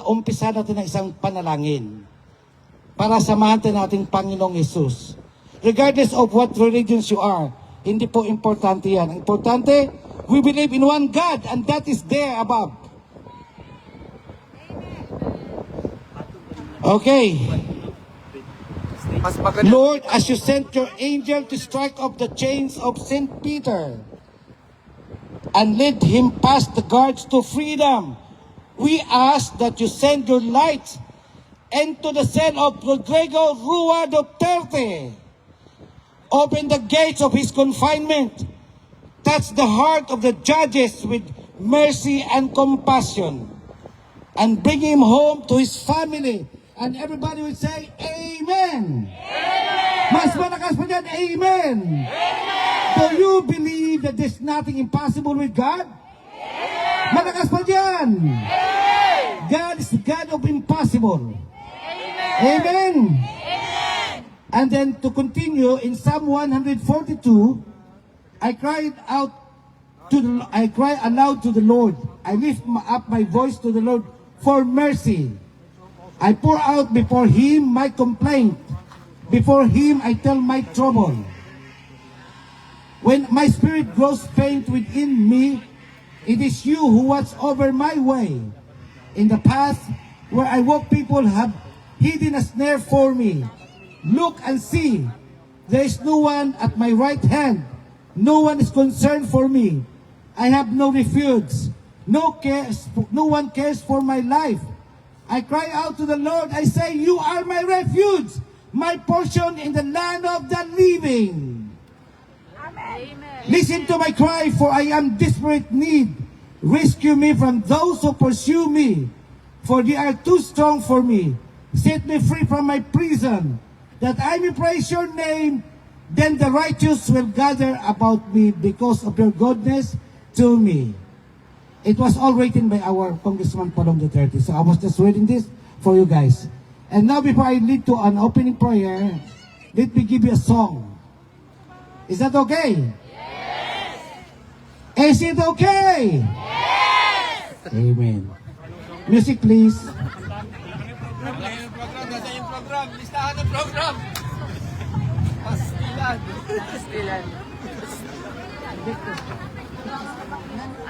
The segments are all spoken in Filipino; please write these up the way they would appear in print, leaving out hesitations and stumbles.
umpisa natin ng isang panalangin para samahan natin Panginoong Yesus. Regardless of what religions you are, hindi po importante yan. Ang importante, we believe in one God and that is there above. Okay. Lord, as you sent your angel to strike off the chains of St. Peter and lead him past the guards to freedom, we ask that you send your light into the cell of Rodrigo Rua Duterte. Open the gates of his confinement. Touch the heart of the judges with mercy and compassion. And bring him home to his family. And everybody will say, Amen. Amen. Mas malakas pa dyan, Amen. Amen. Do you believe that there's nothing impossible with God? Amen. Malakas pa dyan. Amen. God is the God of impossible. Amen. Amen. Amen. And then to continue in Psalm 142, I cried aloud to the Lord. I lift up my voice to the Lord for mercy. I pour out before him my complaint. Before him I tell my trouble. When my spirit grows faint within me, it is you who watch over my way. In the path where I walk, people have hidden a snare for me. Look and see, there is no one at my right hand. No one is concerned for me. I have no refuge. No one cares for my life. I cry out to the Lord. I say, you are my refuge, my portion in the land of the living. Amen. Listen to my cry, for I am desperate need. Rescue me from those who pursue me, for they are too strong for me. Set me free from my prison, that I may praise your name. Then the righteous will gather about me because of your goodness to me. It was all written by our Congressman Palong Duterte. So I was just reading this for you guys. And now before I lead to an opening prayer, let me give you a song. Is that okay? Yes! Is it okay? Yes! Amen. Music please. Listahan ng program. Pastilan.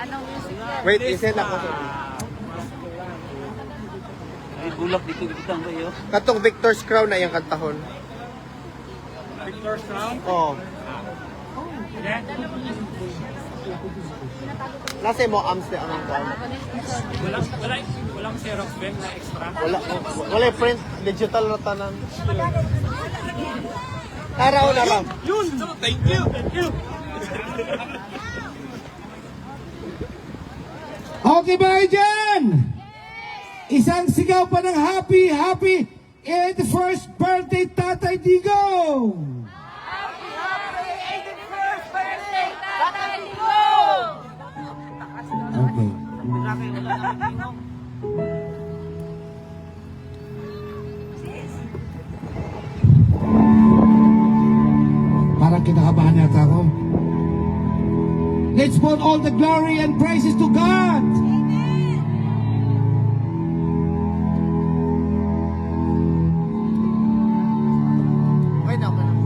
Anong music yan? Wait, isend ako. Ay, bulak dito kitang kayo. Katong Victor's Crown na yung kantahon. Victor's Crown? Oo. Nasa mo arms na ang crown. Walang Xerox Ben na extra? Wala print, digital na tanan. Taraw na ram. Yun! Thank you! Okay ba kayo dyan? Isang sigaw pa ng happy 81st birthday, Tatay Digong! Happy 81st birthday, Tatay Digong! Okay. Parang kinakabahan yata ako. Let's put all the glory and praises to God. Wait ako na.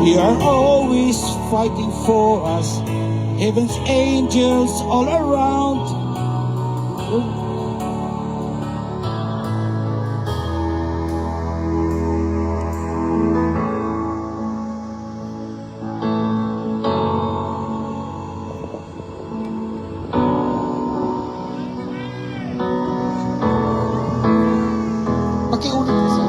We are always fighting for us, heaven's angels all around. Pakiulit kasi.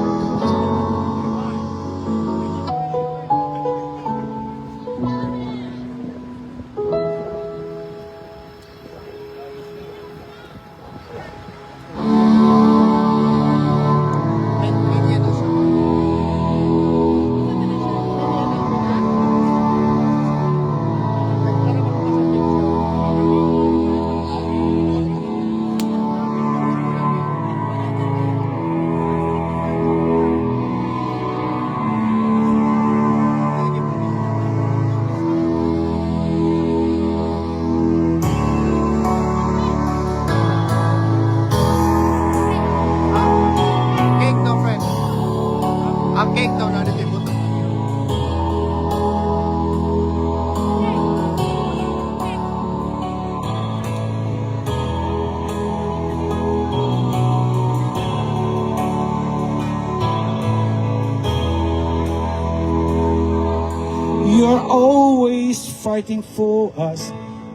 You're always fighting for us.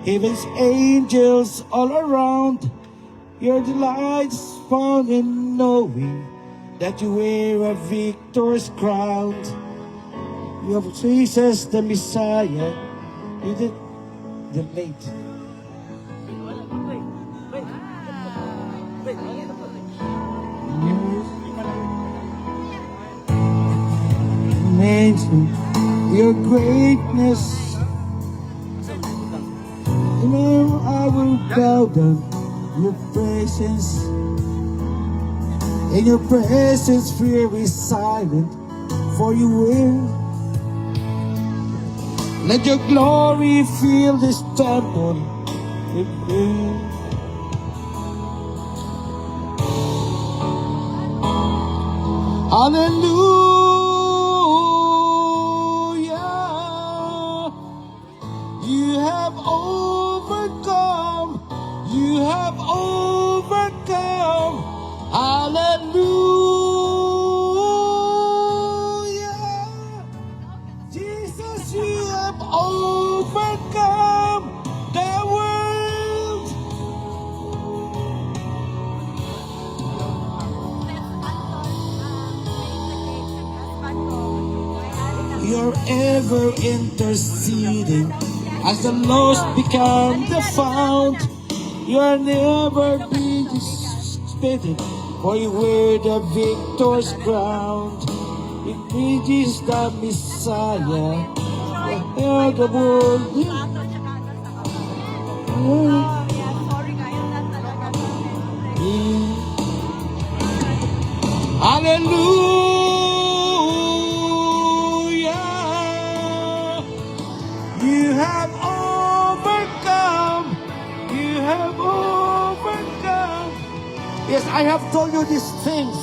Heaven's angels all around. Your delights found in knowing that you wear a victor's crown. You have Jesus the Messiah. You did the late. Amazing your greatness. And I will bow down in your presence. In your presence, fear is silent, for you will. Let your glory fill this temple. Hallelujah. You have overcome. You have overcome. Hallelujah. Jesus, you have overcome the world. You're ever interceding as the lost become the found. You're never being disputed, for you wear the victor's crown. It is the Messiah, the world. Hallelujah. You have overcome. You have overcome. Yes, I have told you these things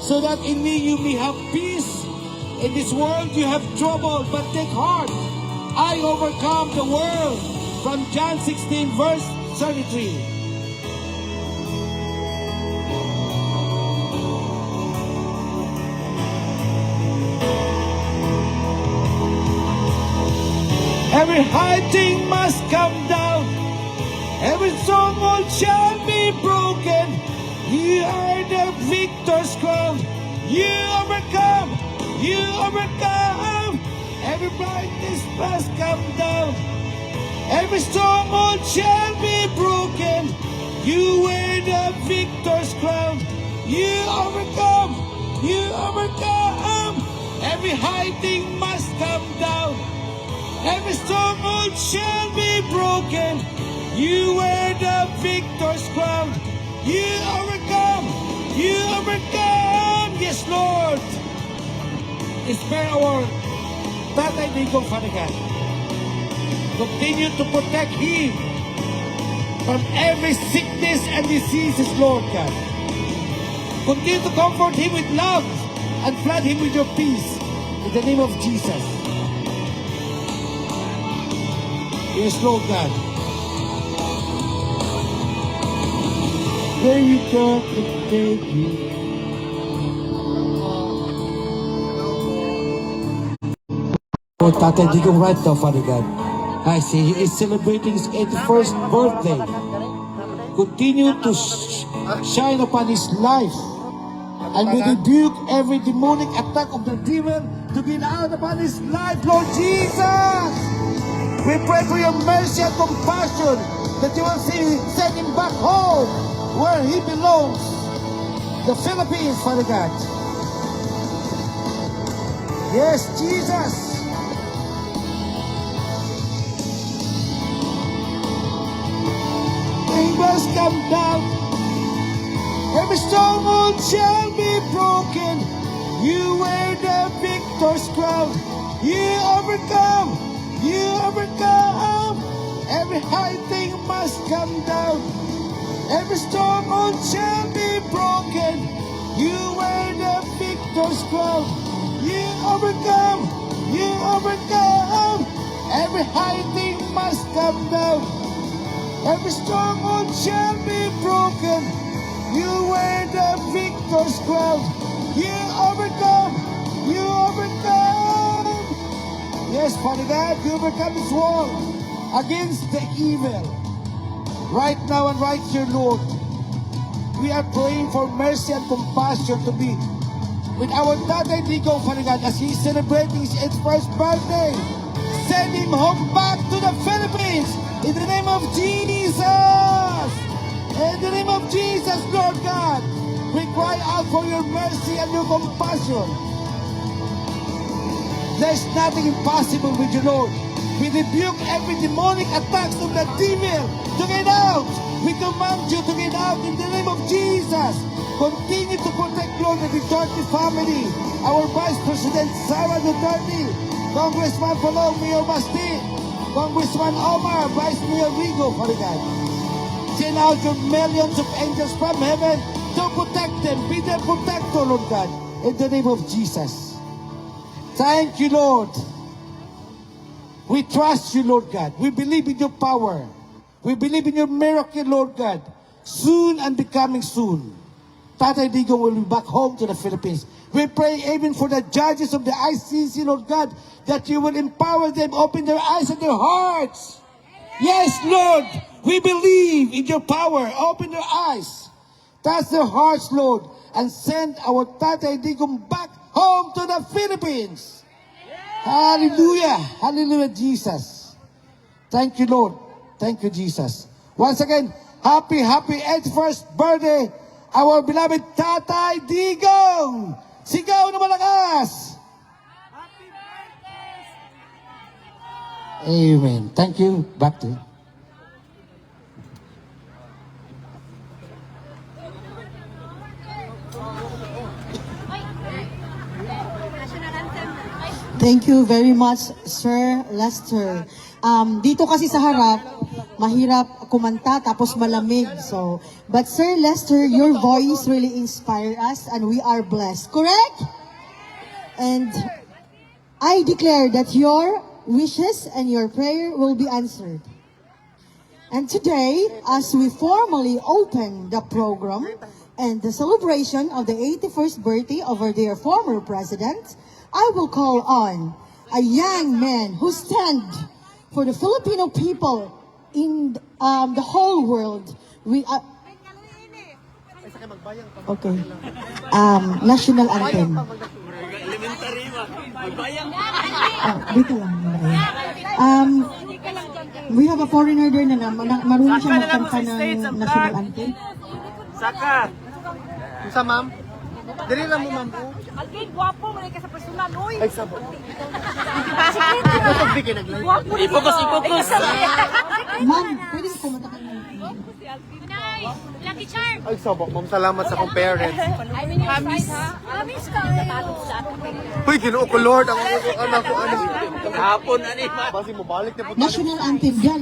so that in me you may have peace. In this world you have trouble, but take heart. I overcome the world. From John 16 verse 33. Every high thing must come down. Every stronghold shall be broken. You are the victor's crown. You overcome. You overcome. Every brightness must come down. Every stronghold shall be broken. You wear the victor's crown. You overcome. You overcome. Every high thing must come down. Every stronghold shall be broken. You wear the victor's crown. You overcome. You overcome. Yes, Lord. Spare our Tatay Digong, Father God. Continue to protect him from every sickness and diseases, Lord God. Continue to comfort him with love and flood him with your peace. In the name of Jesus. Yes, Lord God. Where you go to take you. Oh, Tatay Digong right now, Father God. I see he is celebrating his 81st birthday. Continue to shine upon his life. And we rebuke every demonic attack of the demon to get out upon his life, Lord Jesus. We pray for your mercy and compassion that you will send him back home where he belongs. The Philippines, Father God. Yes, Jesus. Must come down. Every stronghold shall be broken. You wear the victor's crown. You overcome. You overcome. Every high thing must come down. Every stronghold shall be broken. You wear the victor's crown. You overcome. You overcome. Every high thing must come down. Every stronghold shall be broken. You wear the victor's crown. You overcome. You overcome. Yes, Father God, you overcome this war against the evil. Right now and right here, Lord, we are praying for mercy and compassion to be with our Tatay Digo, Father God, as he's celebrating his 81st birthday. Send him home back to the Philippines in the name of Jesus. In the name of Jesus, Lord God, we cry out for your mercy and your compassion. There's nothing impossible with you, Lord. We rebuke every demonic attacks of the devil to get out. We command you to get out in the name of Jesus. Continue to protect, Lord, the Duterte family. Our Vice President Sara Duterte, Congressman Palong, Mayor Basti, Congressman Omar, Vice Mayor Rigo, Father God. Send out your millions of angels from heaven to protect them. Be their protector, Lord God, in the name of Jesus. Thank you, Lord. We trust you, Lord God. We believe in your power. We believe in your miracle, Lord God. Soon and becoming soon, Tatay Digo will be back home to the Philippines. We pray even for the judges of the ICC, Lord God, that you will empower them, open their eyes and their hearts. Yes, Lord, we believe in your power. Open their eyes, touch their hearts, Lord, and send our Tatay Digo back home to the Philippines. Hallelujah. Hallelujah, Jesus. Thank you, Lord. Thank you, Jesus. Once again, happy 81st birthday, our beloved Tatay Digong. Sigaw na malakas. Happy birthday! Amen. Thank you. Back to you. Thank you very much, Sir Lester. Dito kasi sa harap, mahirap kumanta tapos malamig. So, but Sir Lester, your voice really inspired us and we are blessed. Correct? And I declare that your wishes and your prayer will be answered. And today, as we formally open the program and the celebration of the 81st birthday of our dear former president, I will call on a young man who stand for the Filipino people in the whole world. Okay. National anthem. Elementary ba? Magbayang. Dito lang. We have a foreigner there na marunong siya magkanta ng national anthem. Saka. Sa ma'am? Dali lang mo, ma'am. Alvin, guwapo mo ka sa personal, oy. Ay, sabo. Ito bigay naglang. Ipokus. Ma'am, pwede ko kumanta ka ng... Lucky Charm. Ay, sabo. Ma'am, salamat sa akong parents. I mean, your side, ha? Amis ka. Natatong sa atin. Uy, ginoo ko, Lord. Ang anak ko, ano. Hapon, ani ba? Basi mo, balik na po. National anthem. Diyan.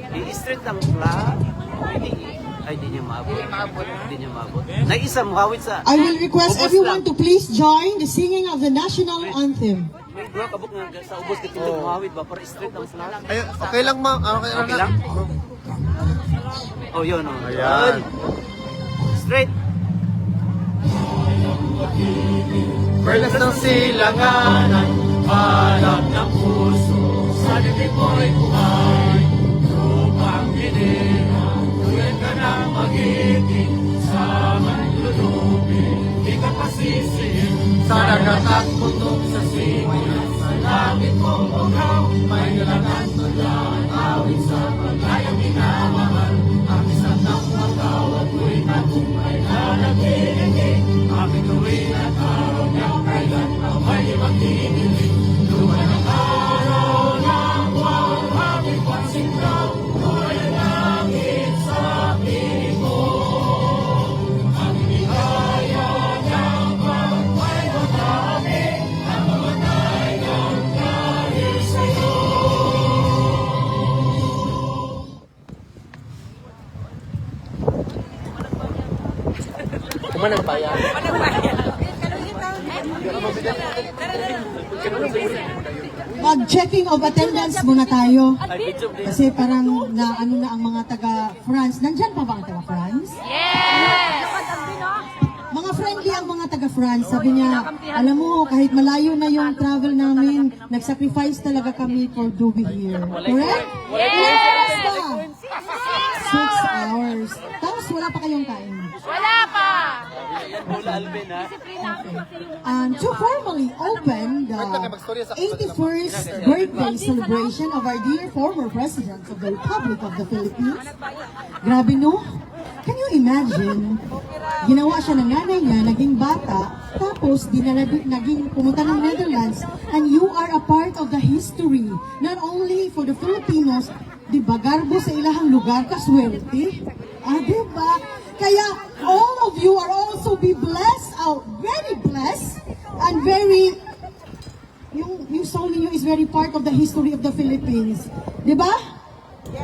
I-straight ang flag. Ay, di niya maabot. Di niya maabot. Nag-isa mo, hawit sa... I will request Ubos everyone lang. to please join the singing of the national anthem. May dua kabuk nga sa ubos dito oh. Hawit ba? Para straight ang flag. Ay, okay lang, ma'am. Okay Okay lang? Oh, yun. Oh. Ayan. Straight. Perlas ng silanganan, palab ng puso, sa dibdib mo'y buhay. Lupang hinina, tulad ka ng magiting, sa manlulubin, di ka pasisihin. Sa dagat at putok sa simulan, sa langit mong ugaw, may nalagan tulan, awit sa paglayang minamahal. Ang isang ng magkawag ko'y natumay na nag-iingin, aming tuwin at araw niyang kailan na may magdidilig. Luman ang araw ng buwan, aming pansindaw, tuloy ang langit sa piling mo. Ang bigaya ng pagpay mo dati, ang mamatay ng dahil sa'yo. Kumanang bayan. Mag-checking of attendance muna tayo. Ay, video din. Kasi parang na ano na ang mga taga-France. Nandyan pa ba ang taga-France? Yes! Mga friends, friendly ang mga taga-France. Sabi niya, alam mo, kahit malayo na yung travel namin, nag-sacrifice talaga kami for to be here. Correct? Ilang oras ba? 6 hours. Tapos wala pa kayong kain. Wala pa! Hula Alvin, ha? And to formally open the 81st birthday celebration of our dear former President of the Republic of the Philippines. Grabe no? Can you imagine? Ginawa siya ng nanay niya, naging bata, tapos naging pumunta ng Netherlands, and you are a part of the history, not only for the Filipinos, di ba, garbo sa ilahang lugar, kaswerte. Di ba? Kaya all of you are also be blessed, very blessed, and very, yung soul niyo is very part of the history of the Philippines. Di ba?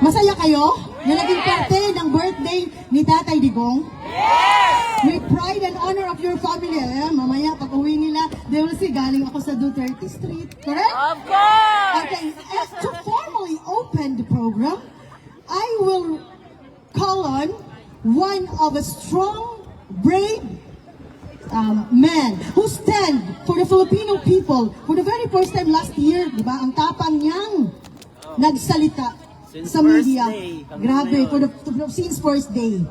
Masaya kayo na naging parte ng birthday ni Tatay Digong? Yes! With pride and honor of your family. Mamaya, pag uwi nila, they will see, galing ako sa Duterte Street. Correct? Of course! Okay, as to formally open the program, I will call on one of a strong, brave man who stand for the Filipino people for the very first time last year. Di ba? Ang tapang niyang nagsalita Since sa first media. day, Grabe, since first day.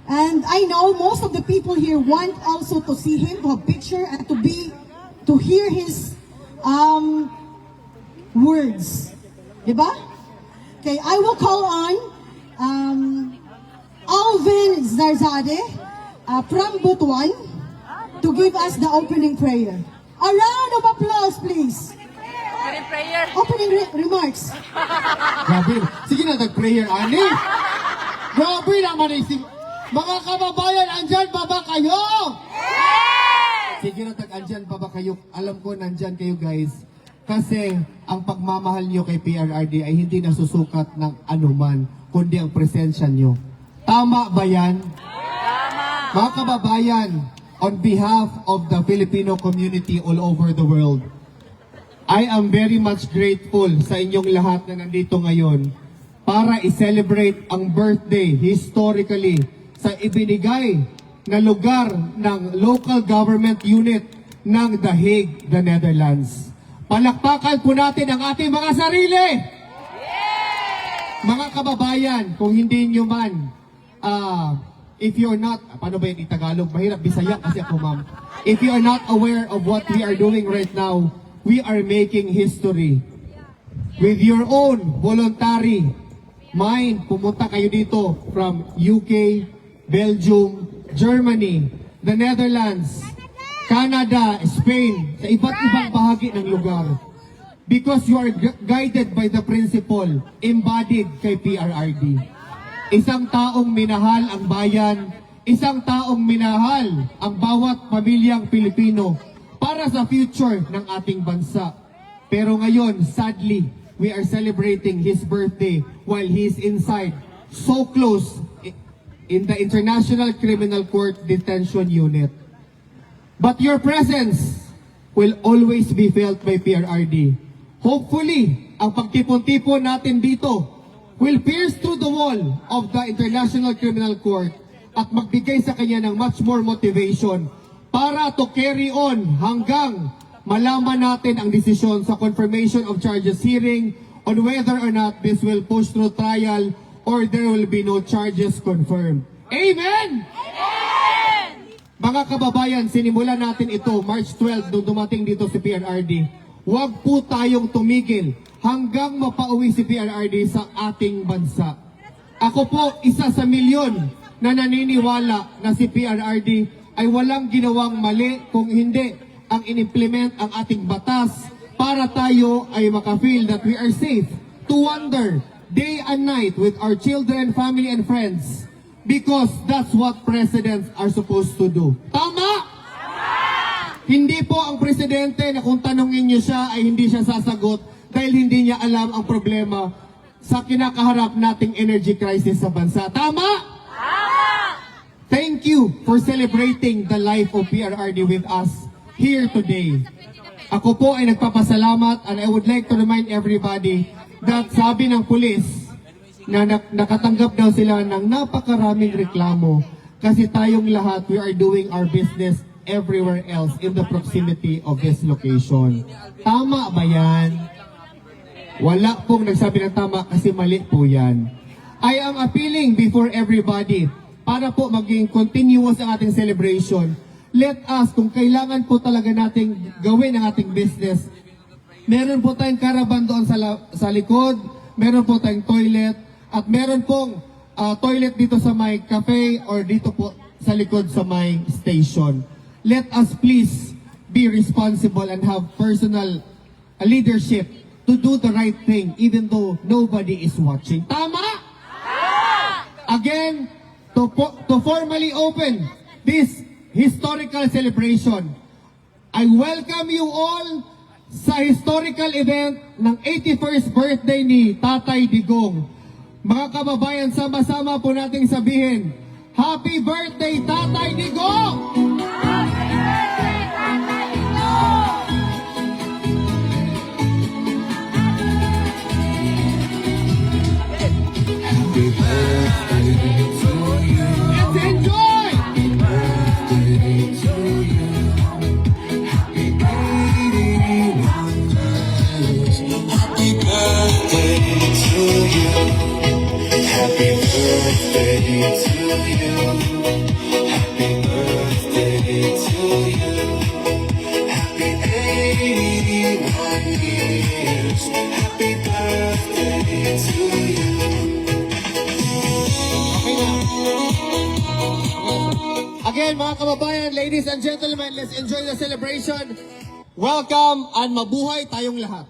And I know most of the people here want also to see him, to have picture, and to hear his words. Diba? Okay, I will call on Alvin Zarzade from Butuan to give us the opening prayer. A round of applause, please. Prayer. Opening remarks. Grabe. Sige na, nag-prayer, ani. Grabe naman isip. Mga kababayan, andyan pa ba kayo? Sige na, andyan pa ba kayo? Alam ko, nandyan kayo, guys. Kasi ang pagmamahal nyo kay PRRD ay hindi nasusukat ng anuman, kundi ang presensya nyo. Tama ba yan? Tama. Mga kababayan, on behalf of the Filipino community all over the world, I am very much grateful sa inyong lahat na nandito ngayon para i-celebrate ang birthday historically sa ibinigay na lugar ng local government unit ng The Hague, the Netherlands. Palakpakan po natin ang ating mga sarili! Mga kababayan, kung hindi nyo man, if you're not, paano ba yung Tagalog? Mahirap, Bisaya kasi ako, ma'am. If you are not aware of what we are doing right now, we are making history. With your own voluntary mind, pumunta kayo dito from UK, Belgium, Germany, the Netherlands, Canada, Spain, sa iba't ibang bahagi ng lugar. Because you are guided by the principle embodied kay PRRD. Isang taong minahal ang bayan, isang taong minahal ang bawat pamilyang Pilipino para sa future ng ating bansa. Pero ngayon, sadly, we are celebrating his birthday while he's inside, so close in the International Criminal Court Detention Unit. But your presence will always be felt by PRRD. Hopefully, ang pagtipon-tipon natin dito will pierce through the wall of the International Criminal Court at magbigay sa kanya ng much more motivation para to carry on hanggang malaman natin ang desisyon sa confirmation of charges hearing on whether or not this will push through trial or there will be no charges confirmed. Amen! Amen! Mga kababayan, sinimulan natin ito March 12 nung dumating dito si PRRD. Huwag po tayong tumigil hanggang mapauwi si PRRD sa ating bansa. Ako po, isa sa milyon na naniniwala na si PRRD ay walang ginawang mali kung hindi ang in-implement ang ating batas para tayo ay maka-feel that we are safe to wander day and night with our children, family, and friends because that's what presidents are supposed to do. Tama? Hindi po ang presidente na kung tanongin niyo siya ay hindi siya sasagot dahil hindi niya alam ang problema sa kinakaharap nating energy crisis sa bansa. Tama? Thank you for celebrating the life of PRRD with us here today. Ako po ay nagpapasalamat and I would like to remind everybody that sabi ng pulis na nakatanggap daw sila ng napakaraming reklamo. kasi tayong lahat, we are doing our business everywhere else in the proximity of this location. Tama ba yan? Wala pong nagsabi ng tama kasi mali po yan. I am appealing before everybody para po maging continuous ang ating celebration. Let us, kung kailangan po talaga nating gawin ang ating business, meron po tayong caravan doon sa likod, meron po tayong toilet, at meron pong toilet dito sa may cafe or dito po sa likod sa may station. Let us please be responsible and have personal leadership to do the right thing even though nobody is watching. Tama? Again, to formally open this historical celebration, I welcome you all sa historical event ng 81st birthday ni Tatay Digong. Mga kababayan, sama-sama po nating sabihin, Happy Birthday, Tatay Digong! Happy birthday to you. Let's enjoy! Happy birthday to you. Happy 81 birthday. Happy birthday to you. Happy birthday to you. Happy birthday to you. Happy 81 years. Happy birthday to you. Again, mga kababayan, ladies and gentlemen, let's enjoy the celebration. Welcome and mabuhay tayong lahat.